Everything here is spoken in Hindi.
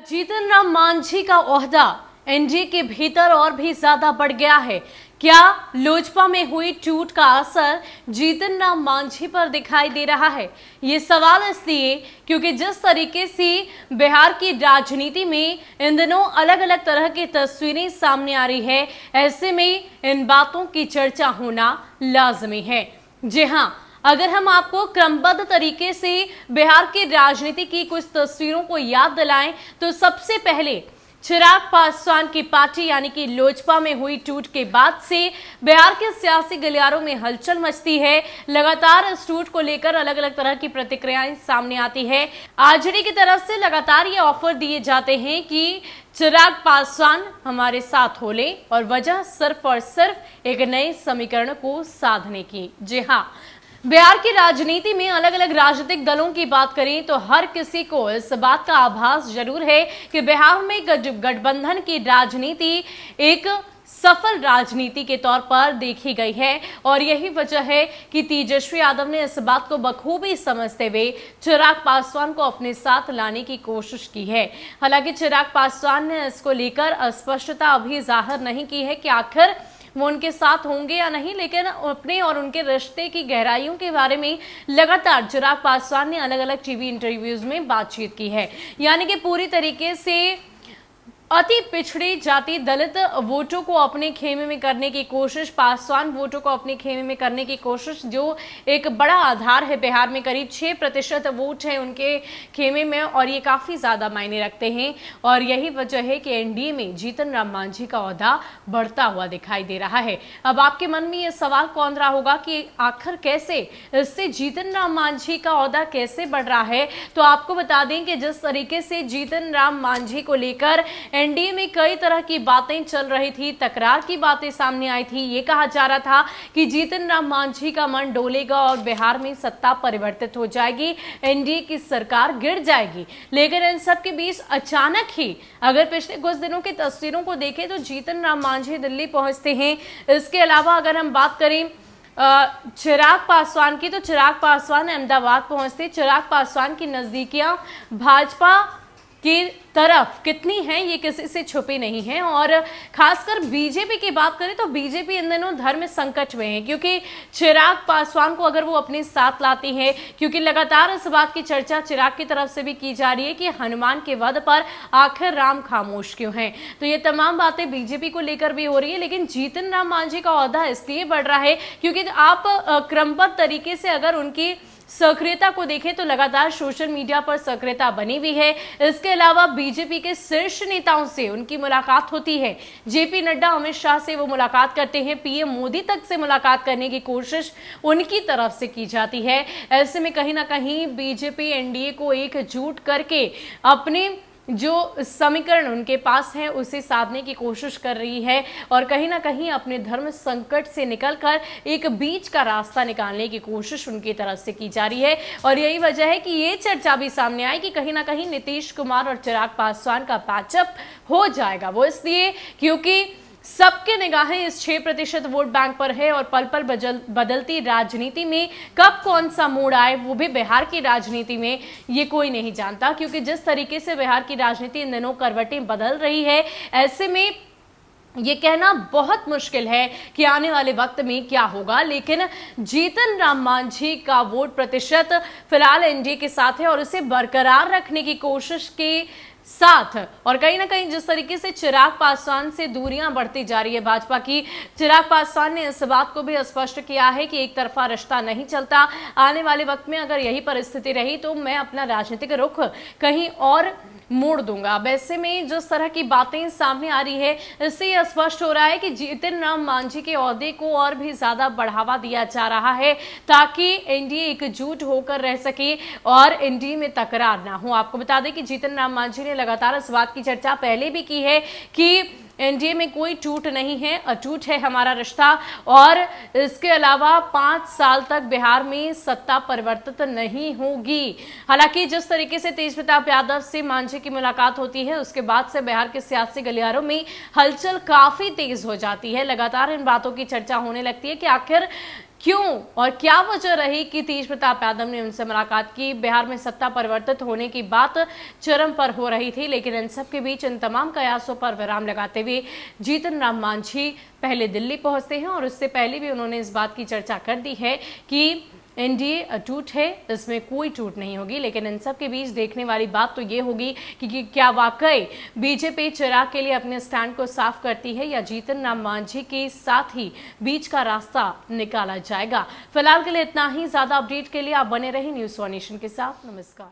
जीतन राम मांझी का ओहदा एनडीए के भीतर और भी ज्यादा बढ़ गया है। क्या लोजपा में हुई टूट का असर जीतन राम मांझी पर दिखाई दे रहा है? ये सवाल इसलिए क्योंकि जिस तरीके से बिहार की राजनीति में इन दिनों अलग अलग तरह की तस्वीरें सामने आ रही है, ऐसे में इन बातों की चर्चा होना लाजमी है। जी हाँ, अगर हम आपको क्रमबद्ध तरीके से बिहार की राजनीति की कुछ तस्वीरों को याद दिलाएं तो सबसे पहले चिराग पासवान की पार्टी यानी कि लोजपा में हुई टूट के बाद से बिहार के सियासी गलियारों में हलचल मचती है। लगातार इस टूट को लेकर अलग अलग तरह की प्रतिक्रियाएं सामने आती है। आरजेडी की तरफ से लगातार ये ऑफर दिए जाते हैं कि चिराग पासवान हमारे साथ हो ले, और वजह सिर्फ और सिर्फ एक नए समीकरण को साधने की। जी हाँ, बिहार की राजनीति में अलग अलग राजनीतिक दलों की बात करें तो हर किसी को इस बात का आभास जरूर है कि बिहार में गठबंधन की राजनीति एक सफल राजनीति के तौर पर देखी गई है, और यही वजह है कि तेजस्वी यादव ने इस बात को बखूबी समझते हुए चिराग पासवान को अपने साथ लाने की कोशिश की है। हालांकि चिराग पासवान ने इसको लेकर स्पष्टता अभी जाहिर नहीं की है कि आखिर वो उनके साथ होंगे या नहीं, लेकिन अपने और उनके रिश्ते की गहराइयों के बारे में लगातार चिराग पासवान ने अलग अलग टीवी इंटरव्यूज में बातचीत की है। यानी कि पूरी तरीके से अति पिछड़ी जाति दलित वोटों को अपने खेमे में करने की कोशिश, पासवान वोटों को अपने खेमे में करने की कोशिश, जो एक बड़ा आधार है बिहार में, करीब 6% वोट है उनके खेमे में, और ये काफी ज्यादा मायने रखते हैं। और यही वजह है कि एनडीए में जीतन राम मांझी का ओहदा बढ़ता हुआ दिखाई दे रहा है। अब आपके मन में ये सवाल कौन रहा होगा कि आखिर कैसे इससे जीतन राम मांझी का ओहदा कैसे बढ़ रहा है? तो आपको बता दें कि जिस तरीके से जीतन राम मांझी को लेकर एनडीए में कई तरह की बातें चल रही थी, तकरार की बातें सामने आई थी। ये कहा जा रहा था कि जीतन राम मांझी का मन डोलेगा और बिहार में सत्ता परिवर्तित हो जाएगी, एनडीए की सरकार गिर जाएगी। लेकिन इन सब के बीच अचानक ही अगर पिछले कुछ दिनों की तस्वीरों को देखें तो जीतन राम मांझी दिल्ली पहुंचते हैं। इसके अलावा अगर हम बात करें चिराग पासवान की, तो चिराग पासवान अहमदाबाद पहुंचते। चिराग पासवान की नजदीकियां भाजपा की तरफ कितनी है ये किसी से छुपी नहीं है। और खासकर बीजेपी की बात करें तो बीजेपी इन दिनों धर्म संकट में है, क्योंकि चिराग पासवान को अगर वो अपने साथ लाती है, क्योंकि लगातार इस बात की चर्चा चिराग की तरफ से भी की जा रही है कि हनुमान के वध पर आखिर राम खामोश क्यों हैं। तो ये तमाम बातें बीजेपी को लेकर भी हो रही है। लेकिन जीतन राम मांझी का ओहदा इसलिए बढ़ रहा है क्योंकि आप क्रमबद्ध तरीके से अगर उनकी सक्रियता को देखें तो लगातार सोशल मीडिया पर सक्रियता बनी हुई है। इसके अलावा बीजेपी के शीर्ष नेताओं से उनकी मुलाकात होती है। जेपी नड्डा, अमित शाह से वो मुलाकात करते हैं, पीएम मोदी तक से मुलाकात करने की कोशिश उनकी तरफ से की जाती है। ऐसे में कहीं ना कहीं बीजेपी एनडीए को एकजुट करके अपने जो समीकरण उनके पास है उसे साधने की कोशिश कर रही है, और कहीं ना कहीं अपने धर्म संकट से निकलकर एक बीच का रास्ता निकालने की कोशिश उनकी तरफ से की जा रही है। और यही वजह है कि ये चर्चा भी सामने आई कि कहीं ना कहीं नीतीश कुमार और चिराग पासवान का पैचअप हो जाएगा। वो इसलिए क्योंकि सबके निगाहें इस 6% वोट बैंक पर है, और पल पल बदलती राजनीति में कब कौन सा मोड़ आए वो भी बिहार की राजनीति में ये कोई नहीं जानता, क्योंकि जिस तरीके से बिहार की राजनीति इन दिनों करवटें बदल रही है, ऐसे में ये कहना बहुत मुश्किल है कि आने वाले वक्त में क्या होगा। लेकिन जीतन राम मांझी का वोट प्रतिशत फिलहाल एनडीए के साथ है, और उसे बरकरार रखने की कोशिश के साथ, और कहीं ना कहीं जिस तरीके से चिराग पासवान से दूरियां बढ़ती जा रही है भाजपा की, चिराग पासवान ने इस बात को भी स्पष्ट किया है कि एक तरफा रिश्ता नहीं चलता। आने वाले वक्त में अगर यही परिस्थिति रही तो मैं अपना राजनीतिक रुख कहीं और मोड़ दूंगा। अब ऐसे में जिस तरह की बातें सामने आ रही है, इससे यह स्पष्ट हो रहा है कि जीतन राम मांझी के ओहदे को और भी ज्यादा बढ़ावा दिया जा रहा है, ताकि एनडीए एकजुट होकर रह सके और एनडीए में तकरार ना हो। आपको बता दें कि जीतन राम मांझी ने लगातार इस बात की चर्चा पहले भी की है कि एनडीए में कोई टूट नहीं है, अटूट है हमारा रिश्ता, और इसके अलावा 5 साल तक बिहार में सत्ता परिवर्तित नहीं होगी। हालांकि जिस तरीके से तेज प्रताप यादव से मांझी की मुलाकात होती है, उसके बाद से बिहार के सियासी गलियारों में हलचल काफी तेज हो जाती है। लगातार इन बातों की चर्चा होने लगती है कि आखिर क्यों और क्या वजह रही कि तेज प्रताप यादव ने उनसे मुलाकात की। बिहार में सत्ता परिवर्तित होने की बात चरम पर हो रही थी, लेकिन इन सब के बीच इन तमाम कयासों पर विराम लगाते हुए जीतन राम मांझी पहले दिल्ली पहुंचते हैं और उससे पहले भी उन्होंने इस बात की चर्चा कर दी है कि एनडीए अटूट है, इसमें कोई टूट नहीं होगी। लेकिन इन सब के बीच देखने वाली बात तो ये होगी कि क्या वाकई बीजेपी चिराग के लिए अपने स्टैंड को साफ करती है या जीतन राम मांझी के साथ ही बीच का रास्ता निकाला जाएगा। फिलहाल के लिए इतना ही। ज्यादा अपडेट के लिए आप बने रहिए न्यूज़ 1 नेशन के साथ। नमस्कार।